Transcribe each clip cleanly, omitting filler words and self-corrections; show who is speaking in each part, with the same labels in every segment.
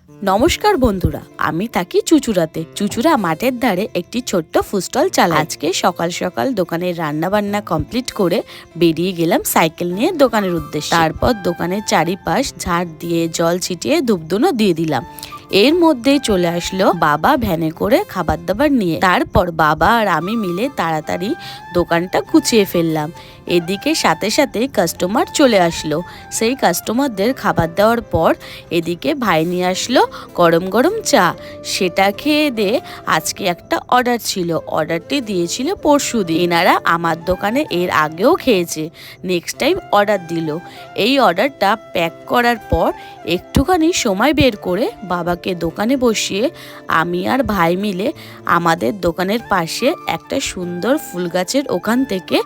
Speaker 1: নমস্কার বন্ধুরা, আমি থাকি চুচুড়াতে। চুচুড়া মাঠের ধারে একটি ছোট্ট ফুড স্টল চালাই। আজকে সকাল সকাল দোকানের রান্না বান্না কমপ্লিট করে বেরিয়ে গেলাম সাইকেল নিয়ে দোকানের উদ্দেশ্যে। তারপর দোকানের চারিপাশ ঝাড় দিয়ে জল ছিটিয়ে ধূপধুনো দিয়ে দিলাম। এর মধ্যেই চলে আসলো বাবা ভ্যানে করে খাবার দাবার নিয়ে। তারপর বাবা আর আমি মিলে তাড়াতাড়ি দোকানটা গুছিয়ে ফেললাম। এদিকে সাথে সাথে কাস্টমার চলে আসলো। সেই কাস্টমারদের খাবার দেওয়ার পর এদিকে ভাই নিয়ে আসলো গরম গরম চা। সেটা খেয়ে দিয়ে আজকে একটা অর্ডার ছিল, অর্ডারটি দিয়েছিল পরশুদিন। এনারা আমার দোকানে এর আগেও খেয়েছে, নেক্সট টাইম অর্ডার দিল। এই অর্ডারটা প্যাক করার পর একটুখানি সময় বের করে বাবাকে দোকানে বসিয়ে আমি আর ভাই মিলে আমাদের দোকানের পাশে একটা সুন্দর ফুল গাছের ওখান থেকে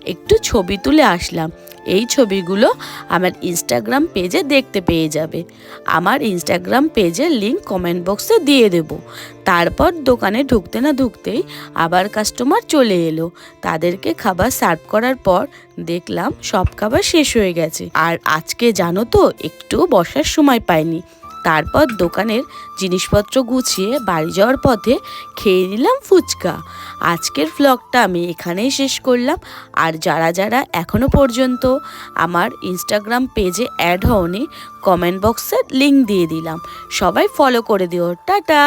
Speaker 1: একটু ছবি তুলে আসলাম। এই ছবিগুলো আমার ইনস্টাগ্রাম পেজে দেখতে পেয়ে যাবে। আমার ইনস্টাগ্রাম পেজের লিংক কমেন্ট বক্সে দিয়ে দেব। তারপর দোকানে ঢুকতে না ঢুকতেই আবার কাস্টমার চলে এলো। তাদেরকে খাবার সার্ভ করার পর দেখলাম সব খাবার শেষ হয়ে গেছে। আর আজকে জানো তো একটু বসার সময় পাইনি। তারপর দোকানের জিনিসপত্র গুছিয়ে বাড়ি যাওয়ার পথে খেয়ে নিলাম ফুচকা। আজকের ভ্লগটা আমি এখানেই শেষ করলাম। আর যারা যারা এখনো পর্যন্ত আমার ইনস্টাগ্রাম পেজে অ্যাড হওনি, কমেন্ট বক্সে লিংক দিয়ে দিলাম, সবাই ফলো করে দিও। টাটা।